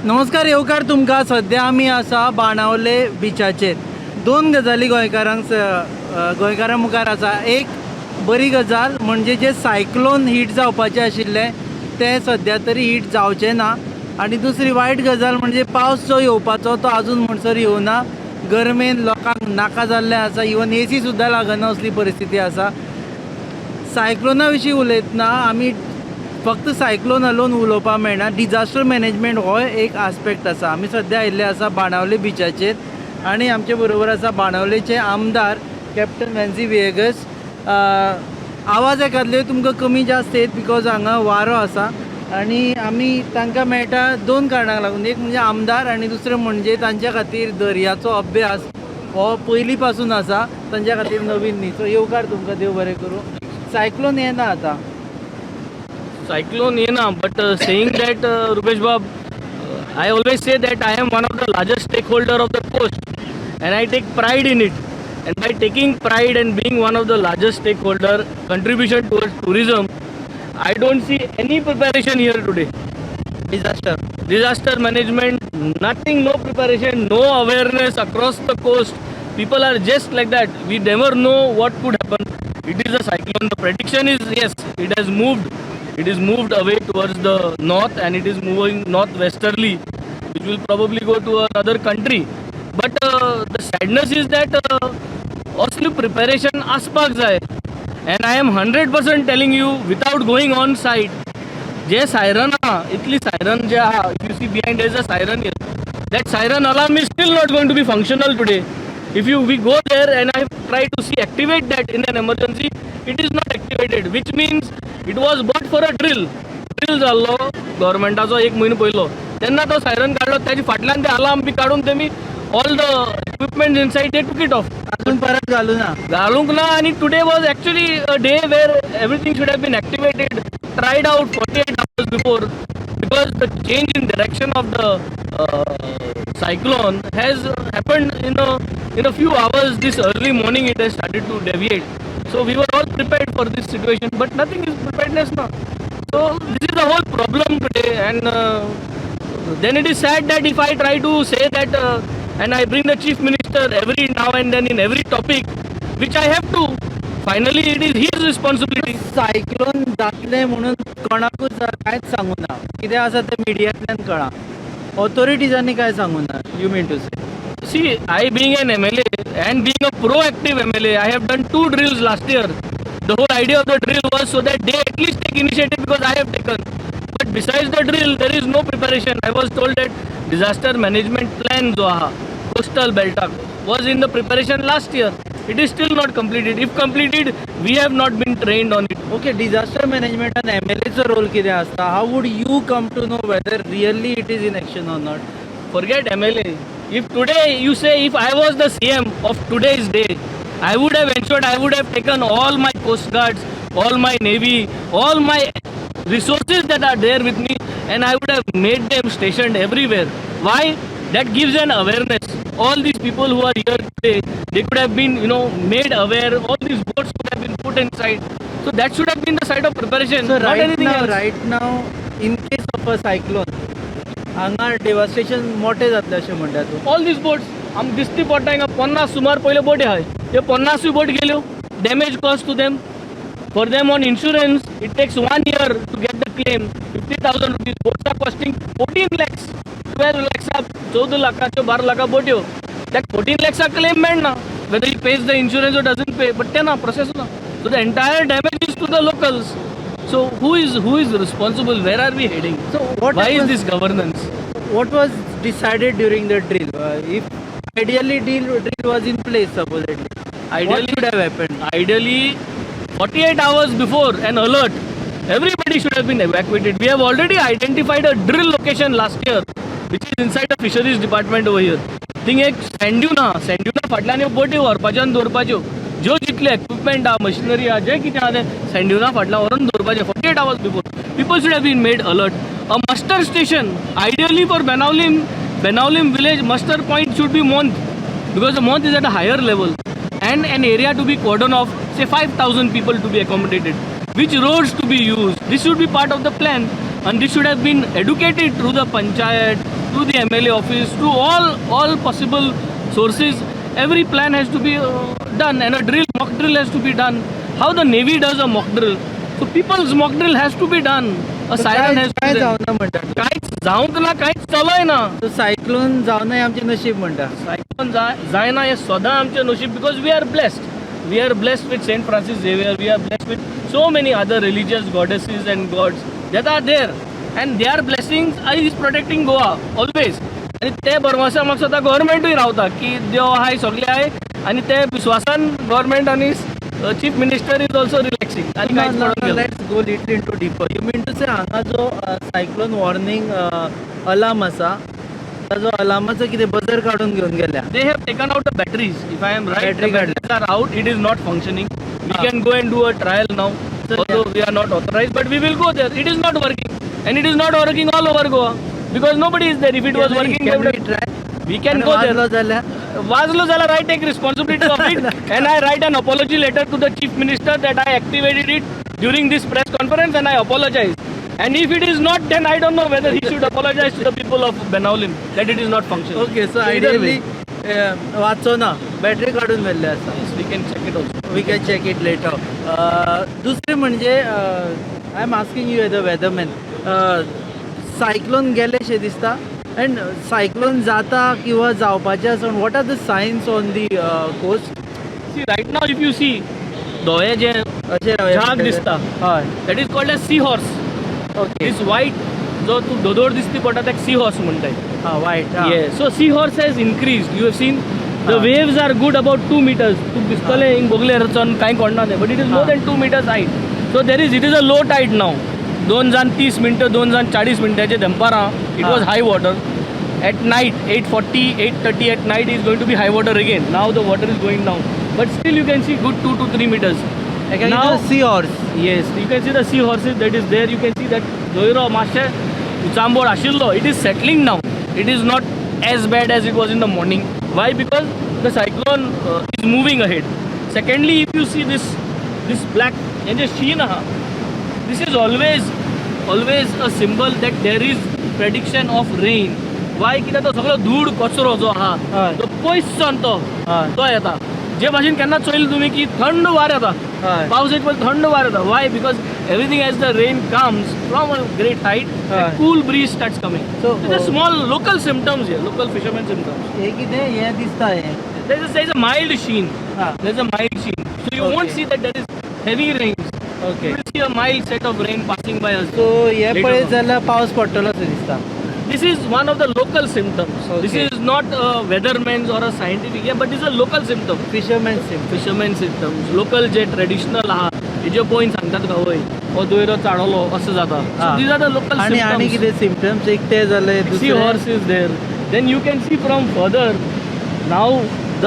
नमस्कार येवकार तुमकां. सद्या आमी आसा बाणावले बिचाचेर. दोन गजाली गोंयकारां मुखार आसा. एक बरी गजाल म्हणजे जे सायक्लोन हीट जावपाचें आशिल्लें तें सद्या तरी हीट जावचें ना. आनी दुसरी वायट गजाल म्हणजे पावस जो येवपाचो तो आजून म्हणसर येवना. गरमेन लोकांक नाका जाल्लें आसा. इवन एसी सुद्दां लागना असली परिस्थिती आसा. सायक्लोना विशीं उलयतना आमी फक्त सायक्लोन अलोन उलोवपाक मेळना. डिजास्टर मॅनेजमेंट हो एक आस्पेक्ट आसा. आमी सद्या आयिल्ले आसा बाणावले बिचाचेर आनी आमचे बरोबर आसा बाणावलेचे आमदार कॅप्टन वेन्झी विएगस. आवाज येकातल्यो तुमकां कमी जास्त येत बिकॉज हांगा वारो आसा आनी आमी तांकां मेळटा दोन कारणांक लागून. एक म्हणजे आमदार आनी दुसरें म्हणजे तांच्या खातीर दर्याचो अभ्यास हो पयलीं पासून आसा. तांच्या खातीर नवीन न्ही. सो येवकार तुमकां देव बरें करूं. सायक्लोन येना आतां. Cyclone येना, but saying that Rupesh Bab, I always say that I am one of the largest stakeholder of the coast and I take pride in it. And by taking pride and being one of the largest stakeholder contribution towards tourism, I don't see any preparation here today. Disaster management, nothing, no preparation, no awareness across the coast. People are just like that. We never know what could happen. It is a cyclone. The prediction is yes, it has moved. It is moved away towards the north and it is moving northwesterly, which will probably go to another country. But the sadness is that असली preparation aspak जाय. And I am 100% telling you without going on site. J siren हा, इतली siren जे हा, if you see behind there is a siren here. That siren alarm is still not going to be functional today. If we go there and I try to see activate that in an emergency, it is not activated, which means it was bought for a drill जाल्लो गव्हर्मेंटाचो 1 म्हयनो पयलो. तेन्ना तो siren काडलो, त्याची फाटल्यान ते alarm बी काडून तेमी all the equipment inside they took it off. अजून परत घालूंक ना. आणि today was actually a day where everything should have been activated, tried out 48 hours before, because the change in direction of the cyclone has happened in a few hours. This early morning it has started to deviate. So we were all prepared for this situation, but nothing is preparedness now. So this is the whole problem today, and then it is sad that if I try to say that and I bring the chief minister every now and then in every topic, which I have to, finally it is his responsibility. Cyclone जातले म्हणून कोणाकूच कांयच सांगू ना. कितें आसा तें मिडियांतल्यान कळ्ळां. ऑथॉरिटीजांनी काय सांगू ना. यू मीन टू से? See, I being an MLA and being a proactive MLA, I have done 2 drills last year. The whole idea of the drill was so that they at least take initiative because I have taken. But besides the drill, there is no preparation. I was told that disaster management plan जो हा, coastal belt was in the preparation last year. It is still not completed. If completed, we have not been trained on it. Okay, disaster management and MLAचो role कितें आसता? How would you come to know whether really it is in action or not? Forget MLA. If today you say if I was the CM of today's day, I would have ensured, I would have taken all my coast guards, all my navy, all my resources that are there with me, and I would have made them stationed everywhere. Why? That gives an awareness. All these people who are here today, they could have been made aware. All these boats could have been put inside. So that should have been the side of preparation. So not anything else. right now in case of a cyclone हांगा devastation मोठे जातले अशें म्हणटा तूं. All these boats आम दिसती पडटा हिंगा 50 सुमार पयले बोटी आहाय. हे 50 बोट गेल्यो. Damage cost to them. For them on insurance it takes 1 year to get the claim. 50,000 rupees. Boats are costing 14 lakhs. 12 lakhs 14 लाखाच्यो 12 लाखा बोट्यो. दॅट 14 lakhs क्लेम मेळना. whether he pays the insurance or doesn't pay, but तें ना process ना. So the entire damage is to the locals. So who is responsible? Where are we heading? So why is this governance? What was decided during the drill? If ideally drill was in place supposedly, what should have happened? Ideally 48 hours before an alert, everybody should have been evacuated. We have already identified a drill location last year, which is inside the fisheries department over here. Thing एक सँड्युना फाटल्यान ह्यो बोटी व्हरपाच्यो आनी दवरपाच्यो. ज्यो जितले equipment आहा, machinery आहा, जें कितें आहा तें सँड्युना फाटल्यान व्हरून दवरपाचें 48 hours before. People should have been made alert. A muster station, ideally for Benaulim village, muster point should be Month, because the Month is at a higher level, and an area to be cordoned off, say 5,000 people to be accommodated. Which roads to be used? This should be part of the plan, and this should have been educated through the panchayat, to the MLA office, to all possible sources. Every plan has to be done, and a mock drill has to be done. How the Navy does a mock drill, so people's mock drill has to be done. A siren has to काय be done. जावना म्हणतात काहीच जाऊंक ना, काहीच चालय ना. तो cyclone जावना हे आमचे नशीब म्हणटा. सायक्लोन जायना हे सदां आमचे नशीब, because we are blessed. We are blessed with Saint Francis Xavier. We are blessed with so many other religious goddesses and gods that are there, and their blessings is protecting Goa always. आणि ते भरवशा म्हाका सदां गव्हर्मेंटूय रावता की देव आहाय सगळे आहाय, आणि ते विश्वासान गव्हर्मेंट आणि chief minister is also relaxing. आणि कांयच पडूंक गेलो. Let's go little into deeper. You mean to say हांगा जो सायक्लोन वॉर्निंग अलार्म आसा, जो अलार्माचो कितें बजर काडून घेवन गेल्या. They have taken out the batteries. If I am right, Battery the batteries are out. It is not functioning. We can go and do a trial now. Although we are not authorized, but we will go there. It is not working, and it is not working all over Goa because nobody is there. If it was working, can we try? we can go there. Wazlo Zala, I take responsibility of it, and I write an apology letter to the chief minister that I activated it during this press conference, and I apologize. And if it is not, then I don't know whether he should apologize to the people of Benaulim that it is not functioning. Okay, so ideally वाचो ना, battery काढून व्हेल्ले आसा. We can check it also. We can check it later. दुसरें म्हणजे I am asking you as a weatherman, cyclone गेलेशें दिसता, and cyclone जाता किंवा जावपाचें आसा, what are the science on the coast? See, right now if you see, दोये जे झाग दिसता, हय, that is called as sea horse. Okay, This white, जो तू दोदोड दिसती पडटा ताका sea horse म्हणटाय. हां, वायट. Yeah, so sea horse has increased. You have seen the waves are good about 2 meters. तू दिसतले हिंग बोगले रचन कांय कोणना नाही, but it is more than 2 meters height. So it is a low tide now. 2:30 मिनटं 2:40 मिनटाचे दंपारा it was high water. At night 8:40 8:30 at night is going to be high water again. Now the water is going down, but still you can see good 2 to 3 meters. Now sea horse. Yes, you can see the sea horses that is there. You can see that Doiro Mashe Uchambod Ashillo, it is settling now. It is not as bad as it was in the morning. Why? Because the cyclone is moving ahead. Secondly, if you see this black and just sheen, this is always a symbol that there is prediction of rain. Why? कित्याक तो सगळो धूळ कचरो जो आहा तो पयसच्यान तो येता. जे भाशेन केन्ना चोयलें तुमी की थंड वार येता, पावस येता पण थंड वार येता. Why? Because everything as the rain comes from a great height, a cool breeze starts coming. So these are small local symptoms here, local fisherman symptoms. हे कितें हें दिसता हें? There is a mild sheen. There is a mild sheen. So you won't see that there is heavy rains. Okay, You will see a mild set of rain passing by us. So हे Later पळयत on. जाल्यार पावस पडटलो असो दिसता. This is one of the local symptoms. Okay. This is not a weatherman's or a scientific, but it's a local symptom. Fisherman SIM. Fisherman symptoms. Local J traditional आहा, हेजे point सांगतात का वय हो दोयरो चाडलो असं जाता. So these are the local आणि symptoms. कितें सिम्पटम्स एक ते जाले, Sea दुसरे horse is there. Then you can see from further. Now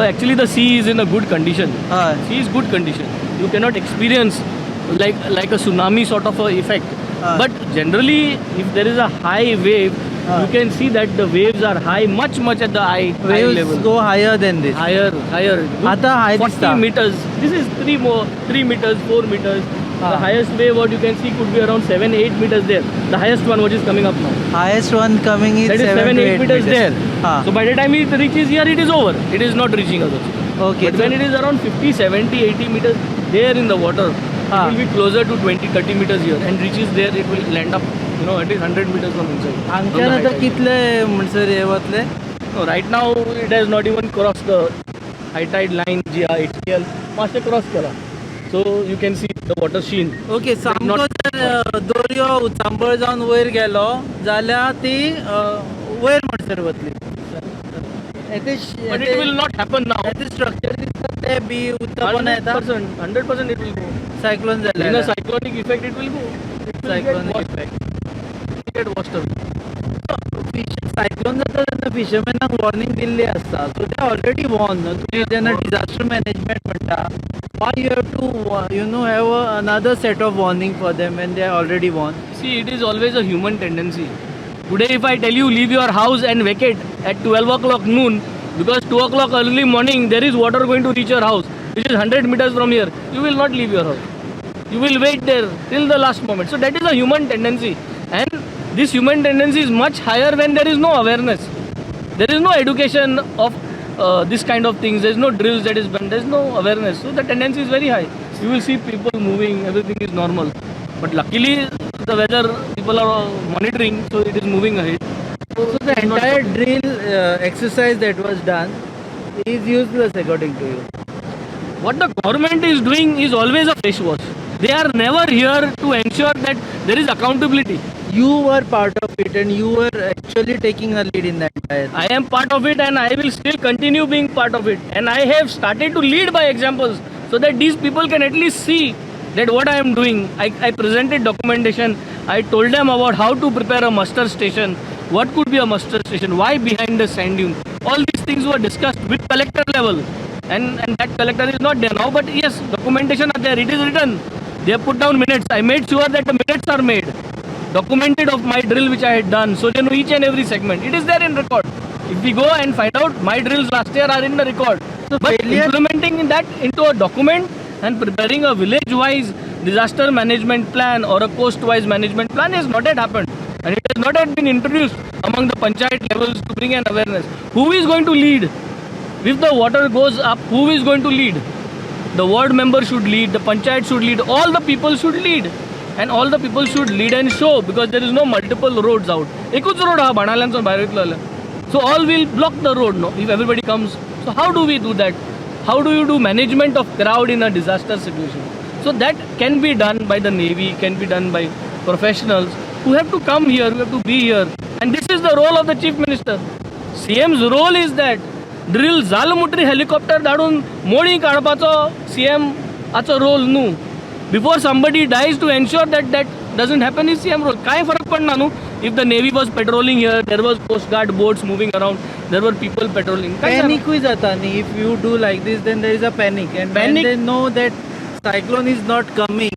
actually the sea is in a good condition. हय, Sea is good condition. You cannot experience like a tsunami sort of a effect. But generally, if there is a high wave, you can see that the waves are high, much at the high waves level. go higher than this. Higher. आता high 40 दिसता. meters. This is 3 meters, 4 meters. The highest wave what you can see could be around 7-8 meters there. The highest one what is coming up now. Highest one coming is That is 7-8 meters there. हाँ. So by the time it reaches here, it is over. It is not reaching us. Okay. But when it is around 50, 70, 80 meters there in the water, it will be closer to 20, 30 meters here and reaches there, it will land up, at least 100 meters from inside. हांगच्यान आतां कितले म्हणसर हे वतले? No, right now it has not even crossed the high tide line, HTL. मातशें cross केला. So you can see the water sheen. Okay, सामको जर दोरयो उचांबळ जावन वयर गेलो जाल्यार ती वयर म्हणसर वतली. But it will not happen now. Structure दिसता ते बी उत्तापन येता 100% it will go. Cyclone In a जाल्यार. cyclonic effect it will go. It will Cyclonic get washed. It will get washed away. Cyclone जाता तेन्ना फिशरमॅनाक वॉर्निंग दिल्ली आसता, सो ते already warned. तुमी जेन्ना डिजास्टर मॅनेजमेंट म्हणटा, why you have to have another set of warning for them when they are already warned? See, it is always a human tendency. Today if I tell you leave your house and vacate at 12 o'clock noon, because 2 o'clock early morning there is water going to reach your house, which is 100 meters from here, you will not leave your house. You will wait there till the last moment. So that is a human tendency. And this human tendency is much higher when there is no awareness. There is no education of this kind of things. There is no drills that is done. There is no awareness. So the tendency is very high. You will see people moving. Everything is normal. But luckily, the weather people are monitoring, so it is moving ahead. So the entire drill exercise that was done is useless according to you. What the government is doing is always a face wash. They are never here to ensure that there is accountability. You were part of it and you were actually taking a lead in that entire thing. I am part of it and I will still continue being part of it. And I have started to lead by examples so that these people can at least see that what I am doing. I presented documentation. I told them about how to prepare a muster station. What could be a muster station? Why behind the sand dune? All these things were discussed with collector level. And that collector is not there now. But yes, documentation are there. It is written. They have put down minutes. I made sure that the minutes are made. Documented of my drill which I had done. So they know each and every segment. It is there in record. If we go and find out, my drills last year are in the record. So but implementing that into a document and preparing a village-wise disaster management plan or a coast-wise management plan has not yet happened. And it has not yet been introduced among the panchayat levels to bring an awareness. Who is going to lead? If the water goes up, who is going to lead? The ward member should lead, the panchayat should lead, all the people should lead. And all the people should lead and show because there is no multiple roads out. Ekut road ha Benaulim and Bhairitla. So all will block the road no, if everybody comes. So how do we do that? How do you do management of crowd in a disaster situation? So that can be done by the Navy, can be done by professionals who have to come here, who have to be here. And this is the role of the Chief Minister. CM's role is that drill zalamutri helicopter धाडून मोडी काडपाचो CM आचो role न्हू. Before somebody dies to ensure that that doesn't happen is CM role. काय फरक पडना न्हू? If the Navy was patrolling here, there was Coast Guard boats moving around, there were people patrolling. Panic हुई जाता नहीं. If you do like this, then there is a panic. And when they know that cyclone is not coming,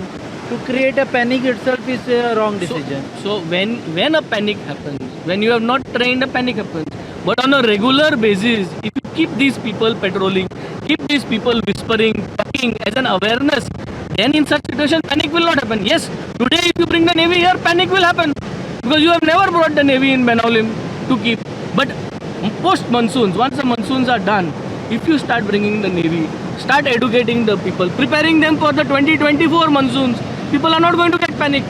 to create a panic itself is a wrong decision. So when a panic happens, when you have not trained, a panic happens. But on a regular basis, if you keep these people patrolling, keep these people whispering, talking as an awareness, then in such situation, panic will not happen. Yes, today if you bring the Navy here, panic will happen. Because you have never brought the Navy in Benaulim to keep. But post monsoons, once the monsoons are done, if you start bringing the Navy, start educating the people, preparing them for the 2024 monsoons, people are not going to get panic.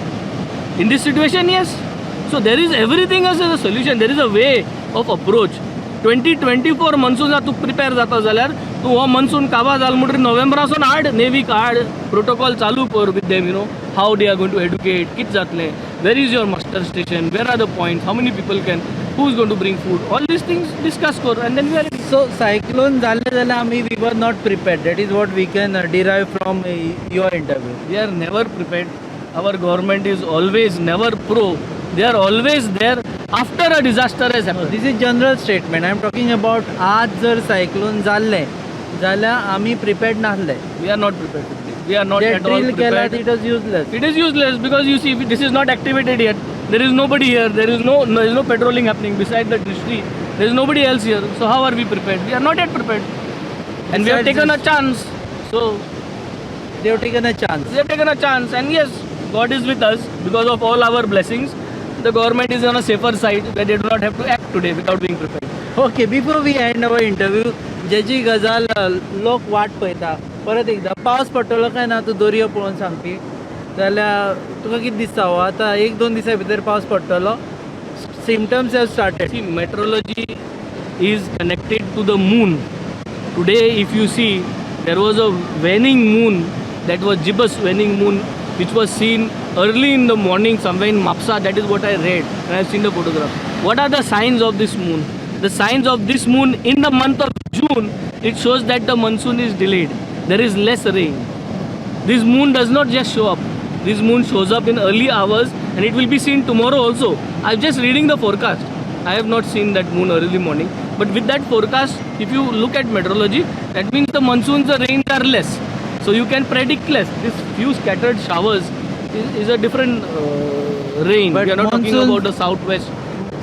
In this situation, yes. So there is everything as a solution. There is a way of approach. 2024 monsoon तू prepare जाता जाल्यार तू हो monsoon काबा जाल म्हणटरी नोव्हेंबरासून हाड navy हाड protocol चालू कर with them how they are going to educate कित जातलें where is your muster station, where are the points, how many people can, who is going to bring food, all these things discuss कर and then we are ready. So cyclone जाले जाल्यार आमी we were not prepared. That is what we can derive from your interview. We are never prepared. Our government is always never pro. They are always there after a disaster has happened. This is general statement. I am talking about आज जर cyclone जाल्ले जाल्यार आमी prepared नासले. We are not prepared. We are not at all prepared. It was useless. It is useless because you see this is not activated yet. There is nobody here. There is no patrolling happening beside the tree. There is nobody else here. So how are we prepared? We are not yet prepared. And we have taken a chance. So they have taken a chance. They have taken a chance. And yes, God is with us because of all our blessings. The government is on a safer side where they do not have to act today without being prepared. Okay, before we end our interview, जेची गजाल लोक वाट पळयता परत एकदा पावस पडटलो काय ना तूं दर्यो पळोवन सांगपी जाल्यार तुका कितें दिसता हो आतां 1-2 दिसां भितर पावस पडटलो symptoms have started. See, meteorology is connected to the moon. Today if you see, there was a waning moon, that was gibbous waning moon, which was seen early in the morning somewhere in Mapsa. That is what I read and I have seen the photograph. What are the signs of this moon? The signs of this moon in the month of June, it shows that the monsoon is delayed. There is less rain. This moon does not just show up. This moon shows up in early hours and it will be seen tomorrow also. I am just reading the forecast. I have not seen that moon early morning. But with that forecast, if you look at meteorology, that means the monsoons, the rains are less. So you can predict less. This few scattered showers is a different rain. But we are not talking about the southwest.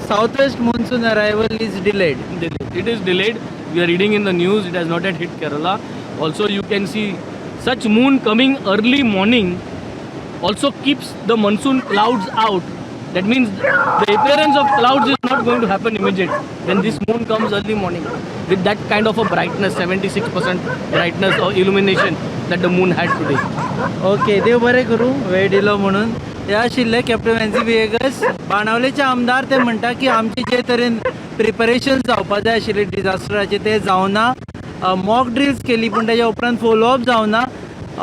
Southwest monsoon arrival is delayed. It is delayed. We are reading in the news. It has not yet hit Kerala. Also, you can see such moon coming early morning also keeps the monsoon clouds out That means the appearance of clouds is not going to happen immediately. When this moon comes early morning with that kind of a brightness, 76% brightness or illumination that the moon had today. Okay, देव बरें करूं वेळ दिलो म्हणून. हे आशिल्ले captain वेन्झी विएगस, बाणावलेचे आमदार. ते म्हणटा की आमचे जे तरेन प्रिपरेशन जावपा जाय आशिल्ले डिजास्टराचे ते जावना. मॉक ड्रिल्स केली पूण तेज्या उपरांत फोलोअप जावना.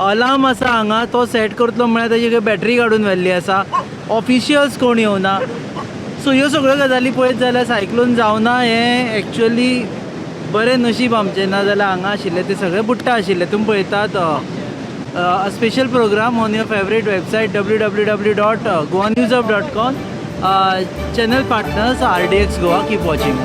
अलार्म आसा हांगा तो सेट करतलो म्हळ्यार तेजी बॅटरी काडून व्हेल्ली आसा. ऑफिशियल्स कोण येवना. सो ह्यो सगळ्यो गजाली पळयत जाल्यार सायक्लोन जावना हें एक्चुअली बरें नशीब आमचें. ना जाल्यार हांगा आशिल्ले ते सगळे बुट्टा आशिल्ले. तुमी पळयतात a special program on your favorite website www.goanewsup.com. Channel partners RDXGOA. Keep watching.